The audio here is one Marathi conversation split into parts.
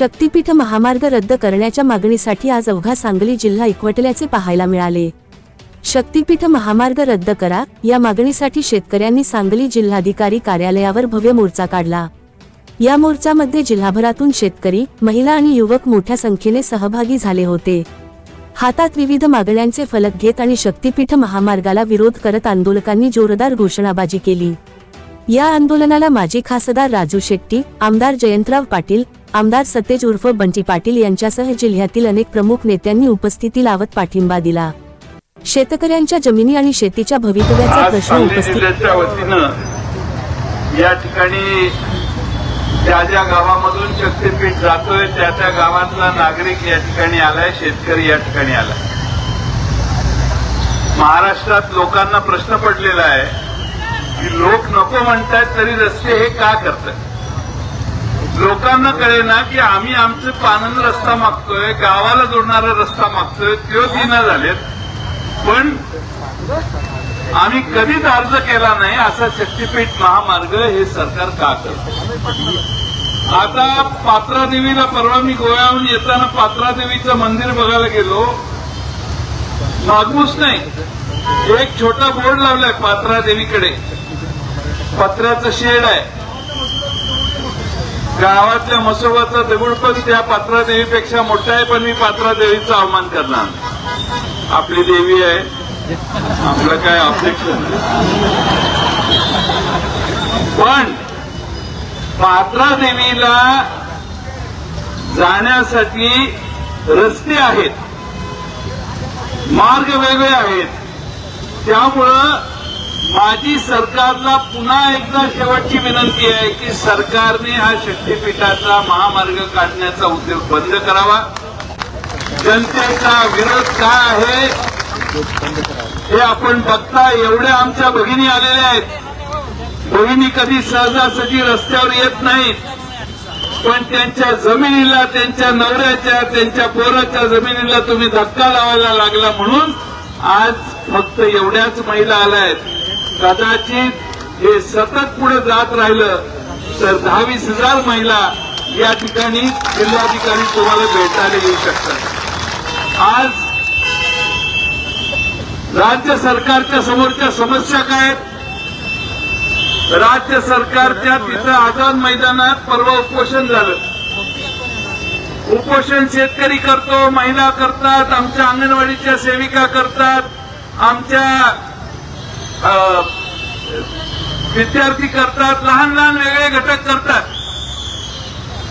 शक्तीपीठ महामार्ग रद्द करण्याच्या मागणीसाठी आज अवघा सांगली जिल्हा एकवटल्याचे पाहायला मिळाले। शक्तीपीठ महामार्ग रद्द करा या मागणीसाठी शेतकऱ्यांनी सांगली जिल्हाधिकारी कार्यालयावर भव्य मोर्चा काढला। या मोर्चामध्ये जिल्हाभरातून शेतकरी, महिला आणि युवक मोठ्या संख्येने सहभागी झाले होते। हातात विविध मागण्यांचे फलक घेत आणि शक्तीपीठ महामार्गाला विरोध करत आंदोलकांनी जोरदार घोषणाबाजी केली। या आंदोलनाला माजी खासदार राजू शेट्टी, आमदार जयंतराव पाटील, आमदार सतेज उर्फ बंटी पाटील यांच्यासह जिल्ह्यातील अनेक प्रमुख नेत्यांनी उपस्थिती लावत पाठिंबा दिला। शेतकऱ्यांच्या जमिनी आणि शेतीच्या भवितव्याचा प्रश्न उपस्थित या ठिकाणी ज्या गावामधून शक्तीपीठ जातोय त्या गावातला नागरिक या ठिकाणी आलाय, शेतकरी या ठिकाणी आलाय। महाराष्ट्रात लोकांना प्रश्न पडलेला आहे की लोक नको म्हणतात तरी रस्ते हे का करतात। लोकांना कळेना की आम्ही आमचे पानंद रस्ता मागतोय, गावाला जोडणारा रस्ता मागतोय, त्यो दिना झालेत, पण आम्ही कधीच अर्ज केला नाही असा शक्तीपीठ महामार्ग हे सरकार का करतं। आता पात्रादेवीला परवा मी गोव्याहून येताना पात्रादेवीचं मंदिर बघायला गेलो, मागूच नाही, एक छोटा बोर्ड लावलाय पात्रादेवीकडे, पत्र्याचं शेड आहे, गावातल्या मसोबाचा दगड पण त्या पात्रादेवीपेक्षा मोठा आहे, पण मी पात्रादेवीचा अवमान करणार नाही। आपली देवी आहे, आपलं काय अपेक्षा नाही, पण पात्रादेवीला जाण्यासाठी रस्ते आहेत, मार्ग वेगळे आहेत, त्यामुळं माझी सरकारला पुन्हा एकदा शेवटची विनंती आहे की सरकारने हा शक्तीपीठाचा महामार्ग काढण्याचा उद्योग बंद करावा। जनतेचा विरोध काय आहे हे आपण बघता। एवढ्या आमच्या भगिनी आलेल्या आहेत, भगिनी कधी सहजासहजी रस्त्यावर येत नाहीत, पण त्यांच्या जमिनीला, त्यांच्या नवऱ्याच्या, त्यांच्या पोराच्या जमिनीला तुम्ही धक्का लावायला लागला म्हणून आज फक्त एवढ्याच महिला आल्यात। कदाचित हे सतत पुढे जात राहिलं तर 10-20 महिला या ठिकाणी जिल्हाधिकारी तुम्हाला भेटायला येऊ शकतात। आज राज्य सरकारच्या समोरच्या समस्या काय आहेत? राज्य सरकारच्या तिथं आझाद मैदानात परवा उपोषण झालं। उपोषण शेतकरी करतो, महिला करतात, आमच्या अंगणवाडीच्या सेविका करतात, आमच्या विद्यार्थी करतात, लहान लहान वेगळे घटक करतात,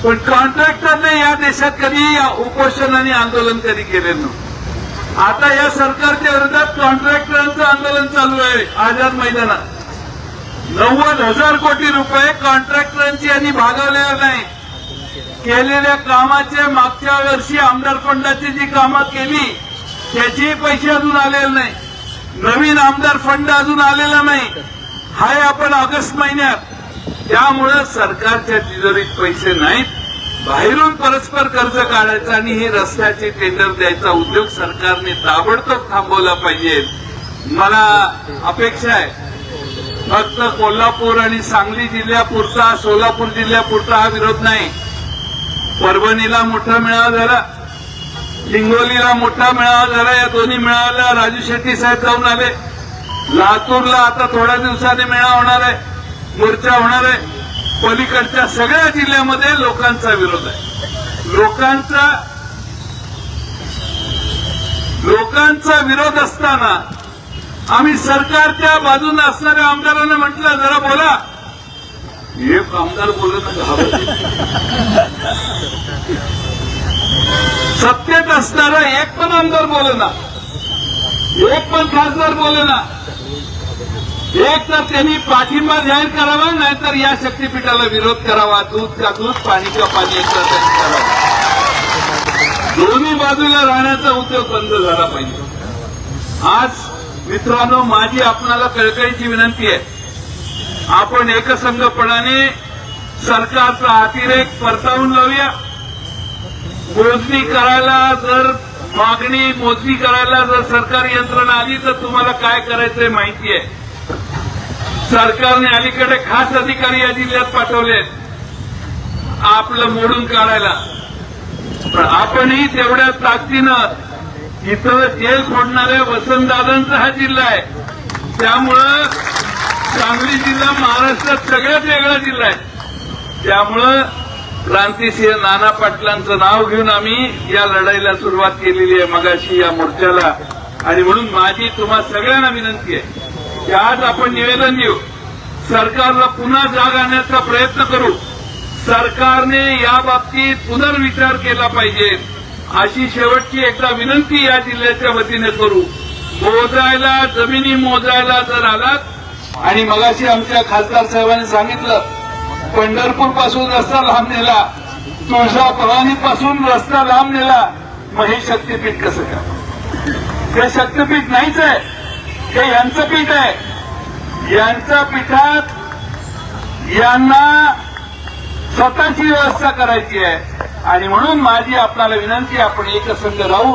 पण कॉन्ट्रॅक्टरने या देशात कधी उपोषण आणि आंदोलन कधी केलेलं नव्हतं। आता या सरकारच्या विरोधात कॉन्ट्रॅक्टरांचं आंदोलन चालू आहे आझाद मैदानात। 90,000 कोटी रुपये कॉन्ट्रॅक्टरांची यांनी भागवलेले नाही। केलेल्या कामाचे मागच्या वर्षी आमदार फंडाची जी कामं केली त्याचे पैसे अजून आलेले नाही, नवीन आमदार फंड अजून आलेला नाही, हाय आपण ऑगस्ट महिन्यात। त्यामुळे सरकारच्या तिजोरीत पैसे नाहीत, बाहेरून परस्पर कर्ज काढायचं आणि हे रस्त्याचे टेंडर द्यायचा उद्योग सरकारने ताबडतोब थांबवला पाहिजे। मला अपेक्षा आहे फक्त कोल्हापूर आणि सांगली जिल्ह्यापुरता, सोलापूर जिल्ह्यापुरता हा विरोध नाही। परभणीला मोठा मेळावा झाला, हिंगोलीला मोठा मेळावा झाला, या दोन्ही मेळाव्याला राजू शेट्टी साहेब जाऊन आले। लातूरला आता थोड्या दिवसांनी मेळावा होणार आहे, मोर्चा होणार आहे। पलीकडच्या सगळ्या जिल्ह्यामध्ये लोकांचा विरोध आहे। लोकांचा विरोध असताना आम्ही सरकारच्या बाजूने असणाऱ्या आमदारांना म्हटलं जरा बोला, एक आमदार बोलत सत्तेत असणारा एक पण आमदार बोलेना, एक पण खासदार बोलेना। एक तर त्यांनी पाठिंबा जाहीर करावा, नाहीतर या शक्तीपीठाला विरोध करावा, दूध का दूध, पाणी का पाणी एकदा करावा। दोन्ही बाजूला राहण्याचा उद्योग बंद झाला पाहिजे। आज मित्रांनो, माझी आपणाला कळकळीची विनंती आहे, आपण एकसंघपणाने सरकारचा अतिरेक परतावून लावूया। मोजणी करायला जर मोजणी करायला जर सरकारी यंत्रणा आली तर तुम्हाला काय करायचंय माहिती आहे। सरकारने अलीकडे खास अधिकारी या जिल्ह्यात पाठवले आपलं मोडून काढायला, पण आपणही तेवढ्या ताकदीनं इथं जेल फोडणाऱ्या वसंतदादांचा हा जिल्हा आहे. त्यामुळं सांगली जिल्हा महाराष्ट्रात सगळ्यात वेगळा जिल्हा आहे. त्यामुळं क्रांतिसिंह नाना पाटलांचं नाव घेऊन आम्ही या लढाईला सुरुवात केलेली आहे मगाशी या मोर्चाला. आणि म्हणून माझी तुम्हा सगळ्यांना विनंती आहे की आज आपण निवेदन देऊ, सरकारला पुन्हा जाग आणण्याचा प्रयत्न करू. सरकारने या बाबतीत पुनर्विचार केला पाहिजे अशी शेवटची एकदा विनंती या जिल्ह्याच्या वतीने करू. मोजायला जमिनी मोजायला जर आलात आणि मगाशी आमच्या खासदार साहेबांनी सांगितलं पंढरपूर पासून रस्ता लांब नेला, तुळजाभवानीपासून रस्ता लांब नेला, मग हे शक्तीपीठ कसं काय? हे शक्तीपीठ नाहीच आहे, हे यांचं पीठ आहे. यांच्या पीठात यांना स्वतःची व्यवस्था करायची आहे. आणि म्हणून माझी आपल्याला विनंती, आपण एकसंघ राहू.